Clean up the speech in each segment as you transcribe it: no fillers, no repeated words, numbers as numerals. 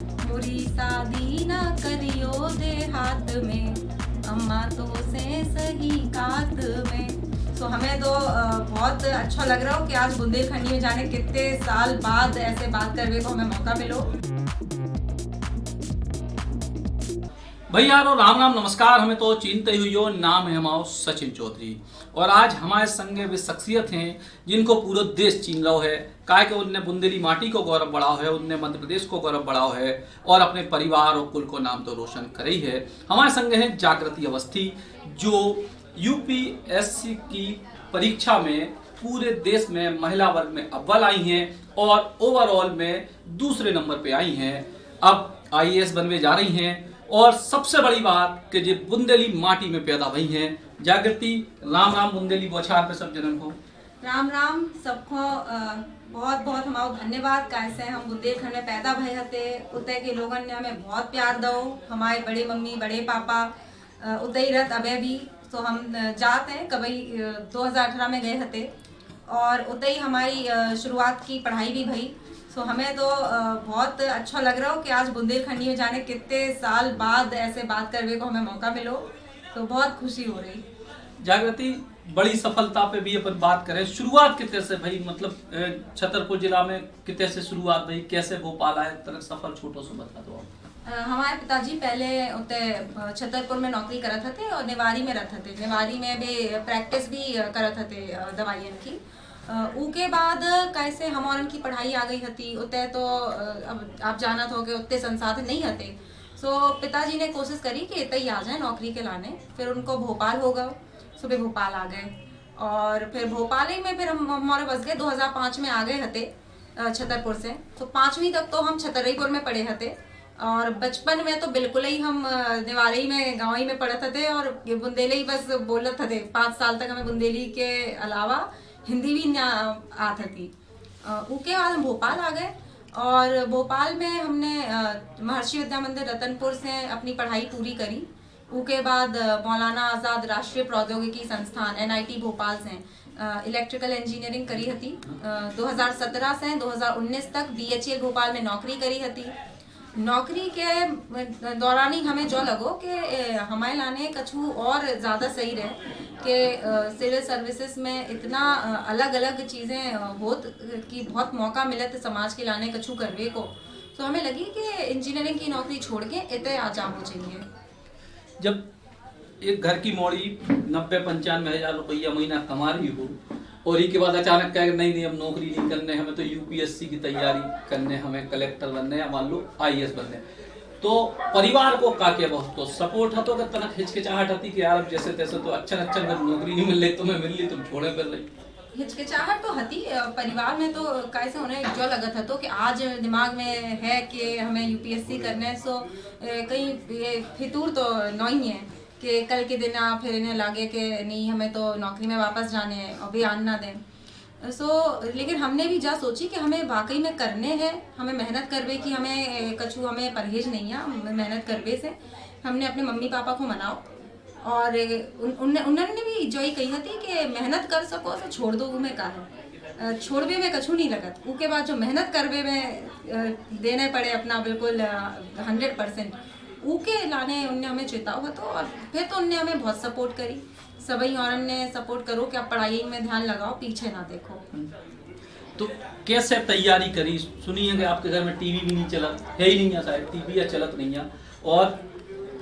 पूरी शादी ना करियो दे हाथ में, अम्मा तो से सही कात में। तो हमें तो बहुत अच्छा लग रहा हो कि आज बुंदेलखंडी में जाने कितने साल बाद ऐसे बात करने को हमें मौका मिलो। भैया राम राम नमस्कार। हमें तो चिंता हुई हो, नाम है हमारा सचिन चौधरी और आज हमारे संगे वे शख्सियत हैं जिनको पूरा देश चीन रहा है। काहे कि उनने बुंदेली माटी को गौरव बढ़ाओ है, उनने मध्य प्रदेश को गौरव बढ़ाओ है और अपने परिवार और कुल को नाम तो रोशन करी है। हमारे संगे हैं जागृति अवस्थी जो यूपीएससी की परीक्षा में पूरे देश में महिला वर्ग में अव्वल आई हैं और ओवरऑल में दूसरे नंबर पे आई हैं। अब आईएएस बनने जा रही हैं और सबसे बड़ी बात कि जो बुंदेली माटी में पैदा हुई हैं। जागृति राम राम बुंदेली बोछार पे सब जनन को राम राम सबको बहुत बहुत हमारा धन्यवाद। कैसे हम बुंदेलखंड में पैदा भए हते, उतय के लोगन ने हमें बहुत प्यार दो। हमारे बड़े मम्मी बड़े पापा उतई रत अबे भी तो हम जाते हैं कभी 2018 में गए हते और उतई हमारी शुरुआत की पढ़ाई भी भई। तो हमें तो बहुत अच्छा लग रहा हो कि आज बुंदेलखंडी में जाने कितने साल बाद ऐसे बात करने को हमें मौका मिलो, तो बहुत खुशी हो रही। जागृति बड़ी सफलता पे भी अपन बात करें, शुरुआत कितने से भाई, मतलब छतरपुर जिला में कितने से शुरुआत भाई, कैसे भोपाल आए, तरह सफर छोटो से बता दो। हमारे पिताजी पहले उते छतरपुर में नौकरी करत थे और नेवारी में रहते थे। नेवारी में भी प्रैक्टिस भी करत थे दवाइयन की। उके बाद कैसे हमारन की पढ़ाई आ गई हती उते तो अब आप जानत हो कि उतने संसाधन नहीं हते। सो पिताजी ने कोशिश करी कि इतना ही आ जाए नौकरी के लाने। फिर उनको भोपाल हो गए, सुबह भोपाल आ गए और फिर भोपाल ही में फिर हम हमारे बस गए 2005 में आ गए हते छतरपुर से। तो 5वीं तक तो हम छतरपुर में पढ़े हते और बचपन में तो बिल्कुल ही हम नेवारी में गाँव ही में पढ़ते थे और बुंदेली ही बस बोलते थे। 5 साल तक हमें बुंदेली के अलावा हिंदी भी आती थी। उसके बाद हम भोपाल आ गए और भोपाल में हमने महर्षि विद्या मंदिर रतनपुर से अपनी पढ़ाई पूरी करी। उसके बाद मौलाना आज़ाद राष्ट्रीय प्रौद्योगिकी संस्थान NIT भोपाल से इलेक्ट्रिकल इंजीनियरिंग करी हती। 2017 से 2019 तक BHEL भोपाल में नौकरी करी हती। नौकरी के दौरान ही हमें जो लगो कि हमारे लाने कछु और ज़्यादा सही रहे कि सिविल सर्विसेज में इतना अलग अलग चीज़ें होत कि बहुत मौका मिले तो समाज के लाने कछु करवे को। तो हमें लगी कि इंजीनियरिंग की नौकरी छोड़ के इतने आ जाना चाहिए। जब एक घर की मौड़ी 90-95 हजार रुपया महीना कमा रही हो और इसके बाद अचानक कहे नहीं अब नौकरी नहीं करने, हमें तो यूपीएससी की तैयारी करने, हमें कलेक्टर बनने या मान लो आईएएस बनने, तो परिवार को का के बहुत तो सपोर्ट है तो तनक हिचकिचाहट आती कि यार जैसे तैसे तो अच्छा नौकरी नहीं मिल रही, तुम्हें मिल रही तुम छोड़े कर रही। हिचकिचाहट तो हती परिवार में, तो कैसे उन्हें जो लगा था तो कि आज दिमाग में है कि हमें यूपीएससी करने। सो कहीं ये फितूर तो नहीं है कि कल के दिन आप फिर इन्हें लगे कि नहीं हमें तो नौकरी में वापस जाने हैं और भी आन ना दें। सो लेकिन हमने भी जा सोची कि हमें वाकई में करने हैं, हमें मेहनत करवे कि हमें कछु हमें परहेज नहीं है, मेहनत करवे से हमने अपने मम्मी पापा को मनाओ और उन्होंने भी जो ही कही थी कि मेहनत कर सको तो छोड़ दो में का है, छोड़वे में कछु नहीं लगत। उसके बाद जो मेहनत करवे में देने पड़े अपना बिल्कुल 100%, ऊके लाने उनने हमें चेताव तो और फिर तो उनने हमें बहुत सपोर्ट करी। सभी और ने सपोर्ट करो कि आप पढ़ाई में ध्यान लगाओ, पीछे ना देखो। तो कैसे तैयारी करी? सुनिए कि आपके घर में टीवी भी नहीं चलत है ही नहीं है, शायद टीवी या चलत नहीं है, और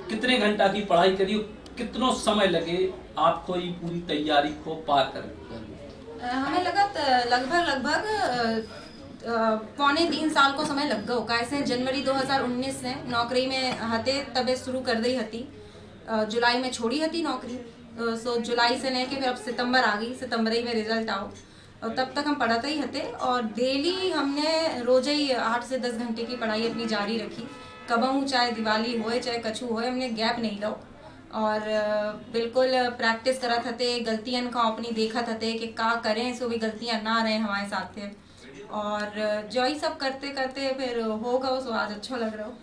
कितने घंटा की पढ़ाई करी, कितना समय लगे आपको ये पूरी तैयारी को पार कर? हमें लगा लगभग 2.25 साल को समय लग गो। कैसे जनवरी 2019 से नौकरी में हते तबे शुरू कर दी हती, जुलाई में छोड़ी हती नौकरी। सो जुलाई से लेके फिर अब सितंबर आ गई, सितंबर ही में रिजल्ट आओ और तब तक हम पढ़ते ही हते और डेली हमने रोज ही 8 से 10 घंटे की पढ़ाई अपनी जारी रखी। कबहू चाहे दिवाली होए चाहे कछु होए, हमने गैप नहीं लो और बिल्कुल प्रैक्टिस करत हते, गलतियां का अपनी देखत हते कि का करें सो भी गलतियां ना रहे हमारे साथ थे और जो ही सब करते करते फिर होगा सो आज अच्छा लग रहा हो।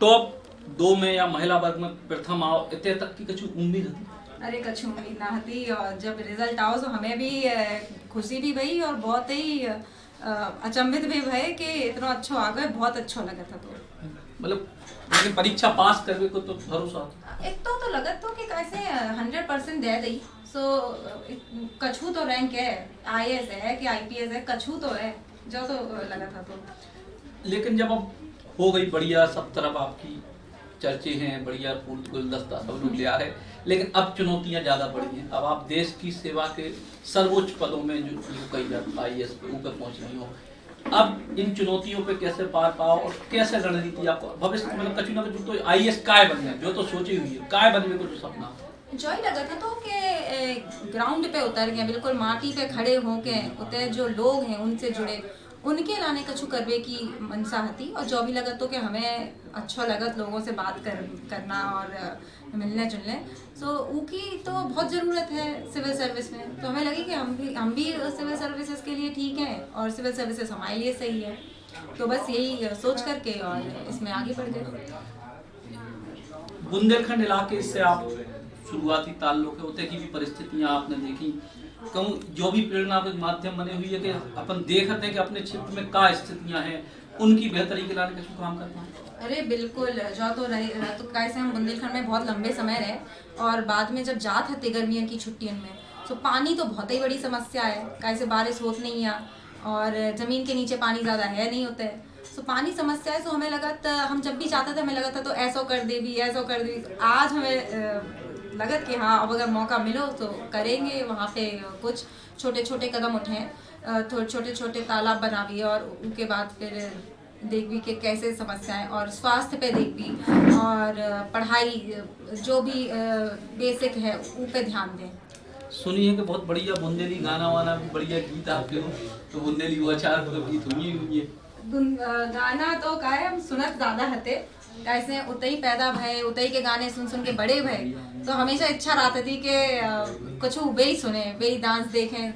टॉप 2 में या महिला वर्ग में प्रथम आओ इतने तक की कछु उम्मीद थी? अरे कछु उम्मीद ना थी और जब रिजल्ट आओ तो हमें भी खुशी भी भई और बहुत ही अचंभित भी भय कि इतना अच्छा आ गए, बहुत अच्छा लगा था। तो मतलब लेकिन परीक्षा पास करवे को तो भरोसा था। एक तो लगत तो कि कैसे 100% दे दी। सो कछू तो रैंक है, आईएएस है कि आईपीएस है, कछू तो है जो तो लगा था। तो लेकिन जब अब हो गई बढ़िया, सब तरफ आपकी चर्चे हैं, बढ़िया फूल गुलदस्ता सब लोग ले आ रहे, लेकिन अब चुनौतियां ज्यादा बढ़ी हैं। अब आप देश की सेवा के सर्वोच्च पदों में जो कई जाता आईएएस पे ऊपर पहुंच रही हो, अब इन चुनौतियों पे कैसे पार पाओ और कैसे रणनीति आपको भविष्य मतलब कछु ना कछु तो आईएएस काय बनने जो तो सोची हुई है, काय बनने को जो सपना जो ही लगा था तो कि ग्राउंड पे उतर गए, बिल्कुल माटी पे खड़े होके उतर जो लोग हैं उनसे जुड़े, उनके लाने कछु करवे की मनसा हती। और जो भी लगा तो कि हमें अच्छा लगत लोगों से बात करना और मिलने जुलने। सो उनकी तो बहुत ज़रूरत है सिविल सर्विस में। तो हमें लगी कि हम भी सिविल सर्विसेज के लिए ठीक हैं और सिविल सर्विसेज हमारे लिए सही है। तो बस यही सोच करके और इसमें आगे बढ़ गए। बुंदेलखंड इलाके से आप शुरुआती ताल्लुक है, उतने की भी परिस्थितियां आपने देखी, कहूँ जो भी प्रेरणा के माध्यम बने हुई है कि अपन देखते हैं कि अपने क्षेत्र में क्या स्थितियां हैं, उनकी बेहतरी के लाने का काम करना है। अरे बिल्कुल, जो तो रहे तो कैसे हम बुंदेलखंड में बहुत लंबे समय रहे और बाद में जब जात हते गर्मियों की छुट्टियों में, तो पानी तो बहुत ही बड़ी समस्या है। कैसे बारिश होत नहीं है और ज़मीन के नीचे पानी ज़्यादा है नहीं होता है। तो पानी समस्या है। तो हमें लगा था, हम जब भी जाते थे हमें लगा था तो ऐसा कर दे भी, ऐसा कर दे। आज हमें लगा कि हाँ अब अगर मौका मिलो तो करेंगे। वहाँ पे कुछ छोटे छोटे कदम उठाएं, थोड़े छोटे छोटे तालाब बनावी और उनके बाद फिर देख भी कि कैसे समस्याएं और स्वास्थ्य पे देख भी और पढ़ाई जो भी बेसिक है उन पे ध्यान दें। सुनिए कि बहुत बढ़िया बुंदेली गाना वाना भी बढ़िया गीत आपके हो, तो बुंदेली वो अच्छा गीत हुई है। गाना तो का है हम सुनत ज्यादा हते, कैसे उतई पैदा भय, उतई के गाने सुन सुन के बड़े भय। तो हमेशा इच्छा रहती थी कि कुछ वे ही सुने, वे ही डांस देखें।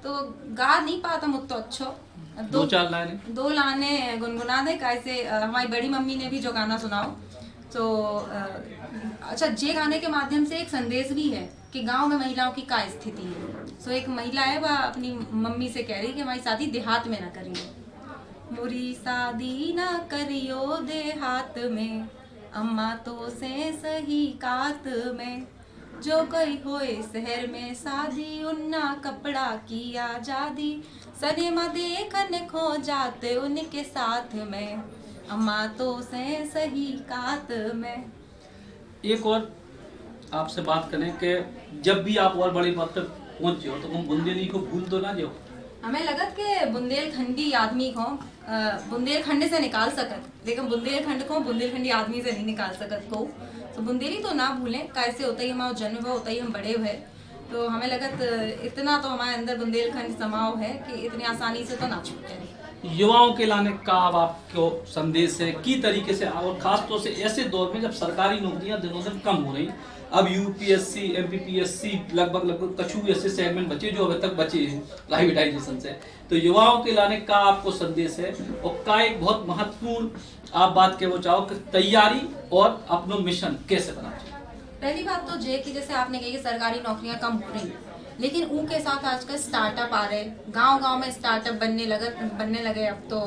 तो गा नहीं पाता मुझ तो अच्छो दो लाने गुनगुना दे। कैसे हमारी बड़ी मम्मी ने भी जो गाना सुनाओ तो अच्छा, जे गाने के माध्यम से एक संदेश भी है कि गांव में महिलाओं की क्या स्थिति है। सो एक महिला है वह अपनी मम्मी से कह रही कि हमारी शादी देहात में ना करिए, मुरी शादी ना करियो देहात में, अम्मा तो से सही कात में, जो गई होए शहर में शादी, उन्ना कपड़ा की आजादी, सनेमा देखन खो जाते उनके साथ में, अम्मा तो से सही कात में। एक और आपसे बात करें कि जब भी आप और बड़ी बात तक पहुंच जाओ तो हम बुंदेली को भूल तो ना जाओ। हमें लगत के बुंदेलखंडी आदमी को बुंदेलखंड से निकाल सकत, लेकिन बुंदेलखंड को बुंदेलखंडी आदमी से नहीं निकाल सकत को। तो बुंदेली तो ना भूलें, कैसे होता ही हमारा जन्म हुआ, होता ही हम बड़े हुए। तो हमें लगत इतना तो हमारे अंदर बुंदेलखंड समाव है कि इतनी आसानी से तो ना छूटे। युवाओं के लाने का अब आपको संदेश है की तरीके से, और खासतौर से ऐसे दौर में जब सरकारी नौकरियां दिनों दिन कम हो रही, अब यूपीएससी एमपीपीएससी लगभग कछु ऐसे सेगमेंट बचे जो अभी तक बचे हैं प्राइवेटाइजेशन से, तो युवाओं के लाने का आपको संदेश है और का एक बहुत महत्वपूर्ण आप बात के वो चाहो कि तैयारी और अपना मिशन कैसे बनाना चाहिए। पहली बात तो ये कि जैसे आपने कही कि सरकारी नौकरियां कम हो रही, लेकिन उनके साथ आजकल स्टार्टअप आ रहे, गांव-गांव में स्टार्टअप बनने लगे अब तो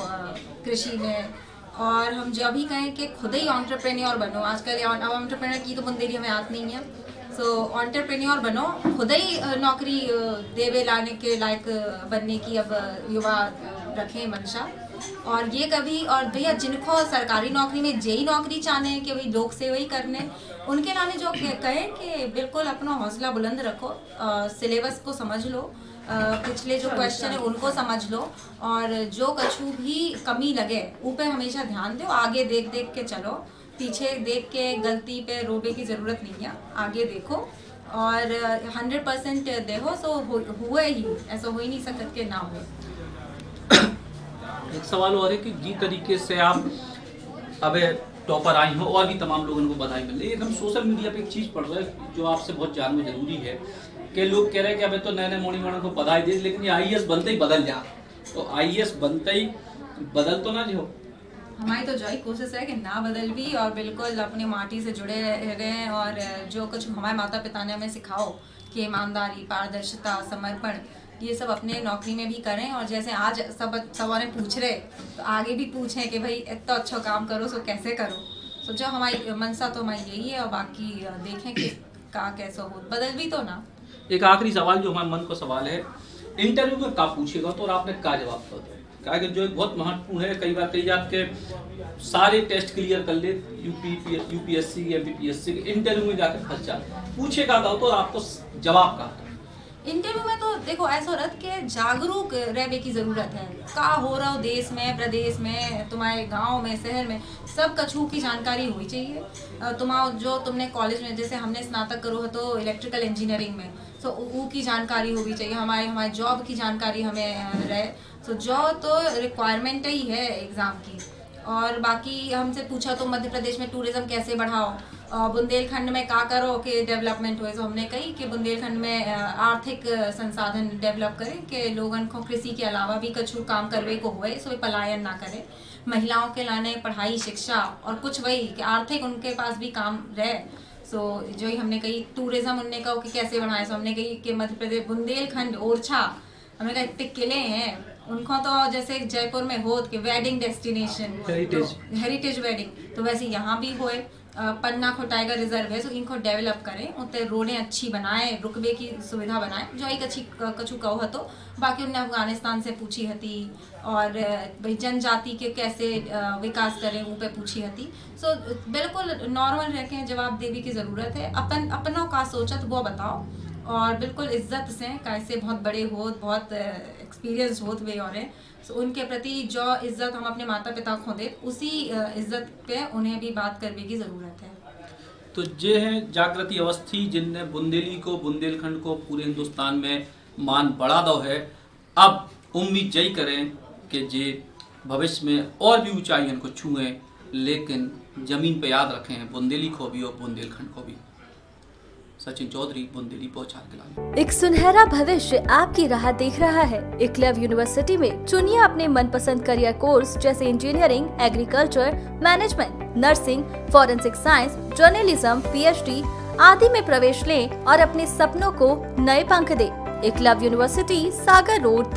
कृषि में। और हम जब भी कहें कि खुद ही एंटरप्रेन्योर बनो, आजकल अब एंटरप्रेन्योर की तो बुंदेली हमें आती नहीं है। सो एंटरप्रेन्योर बनो, खुद ही नौकरी देवे लाने के लायक बनने की अब युवा रखें मंशा। और ये कभी और भैया जिनको सरकारी नौकरी में जेई नौकरी चाहने हैं कि भाई लोक सेवा ही करने, उनके लाने जो कहें कि बिल्कुल अपना हौसला बुलंद रखो, सिलेबस को समझ लो, पिछले जो क्वेश्चन है उनको समझ लो, और जो कछु भी कमी लगे ऊपर पे हमेशा ध्यान दो। आगे देख देख के चलो, पीछे देख के गलती पे रोबे की ज़रूरत नहीं है, आगे देखो और 100% देखो। सो हुए ही, ऐसा हो ही नहीं सकता कि ना हो। एक सवाल और है कि जिस तरीके से आप अब टॉपर आई हो और भी तमाम लोगों को बधाई मिल रही है, हम सोशल मीडिया पे एक चीज़ पढ़ रहे हैं जो आपसे बहुत जानना जरूरी है कि लोग कह रहे हैं कि अबे तो नए नए मोड़ी मोड़ों को बधाई दे, लेकिन ये आईएएस बनते ही बदल जा, तो आईएएस बनते ही बदल तो ना जो हमारी तो जो कोशिश है कि ना बदल भी और बिल्कुल अपनी माटी से जुड़े रहें। और जो कुछ हमारे माता पिता ने हमें सिखाओ कि ईमानदारी, पारदर्शिता, समर्पण, ये सब अपने नौकरी में भी करें, और जैसे आज सब ने पूछ रहे तो आगे भी पूछें कि भाई इतना अच्छा काम करो सो कैसे करो। सो जो हमारी मनसा तो हमारी यही है, और बाकी देखें कि का कैसा हो, बदल भी तो ना। एक आखिरी सवाल जो हमारे मन को सवाल है, इंटरव्यू में का पूछेगा तो और आपने का जवाब दिया, क्या कि जो एक बहुत महत्वपूर्ण है। कई बार कई आपके सारे टेस्ट क्लियर कर ले, यूपीएससी एमपीपीएससी के इंटरव्यू में जाकर फंस जाए, पूछेगा तो और आपको जवाब का। इंटरव्यू में तो देखो ऐसा रह के जागरूक रहने की जरूरत है, का हो रहा हो देश में, प्रदेश में, तुम्हारे गांव में, शहर में, सब कछु की जानकारी होनी चाहिए। तुम्हारा जो तुमने कॉलेज में, जैसे हमने स्नातक करो है तो इलेक्ट्रिकल इंजीनियरिंग में, सो वो की जानकारी होनी चाहिए, हमारे जॉब की जानकारी हमें रहे। सो जॉब तो रिक्वायरमेंट ही है एग्ज़ाम की। और बाकी हमसे पूछा तो मध्य प्रदेश में टूरिज्म कैसे बढ़ाओ, बुंदेलखंड में का करो कि डेवलपमेंट हुए। तो हमने कही कि बुंदेलखंड में आर्थिक संसाधन डेवलप करें कि लोगन को कृषि के अलावा भी कुछ काम करवे को हुए, सो पलायन ना करे, महिलाओं के लाने पढ़ाई शिक्षा और कुछ वही कि आर्थिक उनके पास भी काम रहे। सो जो ही हमने कही टूरिज्म उनने कहा कि कैसे बढ़ाए। सो हमने कही कि मध्य प्रदेश बुंदेलखंड ओरछा, हमने कहा इतने किले हैं उनको, तो जैसे जयपुर में हो कि वेडिंग डेस्टिनेशन हेरिटेज वेडिंग, तो वैसे यहाँ भी होए। पन्ना को टाइगर रिजर्व है, सो इनको डेवलप करें, उतने रोडें अच्छी बनाएं, रुकबे की सुविधा बनाएं, जो एक अच्छी कछु कहो हतो। बाकी उन्हें अफगानिस्तान से पूछी हती, और भाई जनजाति के कैसे विकास करें वो पे पूछी हती। सो बिल्कुल नॉर्मल रह के जवाब देने की ज़रूरत है, अपनों का सोचत वो बताओ, और बिल्कुल इज्जत से, कैसे बहुत बड़े हो, बहुत एक्सपीरियंस होत वे और हैं, सो उनके प्रति जो इज्जत हम अपने माता पिता को दे, उसी इज्जत पे उन्हें भी बात करने की ज़रूरत है। तो ये हैं जागृति अवस्थी, जिनने बुंदेली को, बुंदेलखंड को पूरे हिंदुस्तान में मान बढ़ा दो है। अब उम्मीद यही करें कि जे भविष्य में और भी ऊंचाइयों को छुएं, लेकिन जमीन पे याद रखें बुंदेली को भी और बुंदेलखंड को भी। सचिन चौधरी, बुंदेली पहुंचा के। एक सुनहरा भविष्य आपकी राह देख रहा है। एकलव्य यूनिवर्सिटी में चुनिए अपने मनपसंद करियर कोर्स जैसे engineering, agriculture, management, nursing, forensic science, journalism, PhD आदि में प्रवेश लें और अपने सपनों को नए पंख दें। एकलव्य यूनिवर्सिटी, सागर रोड।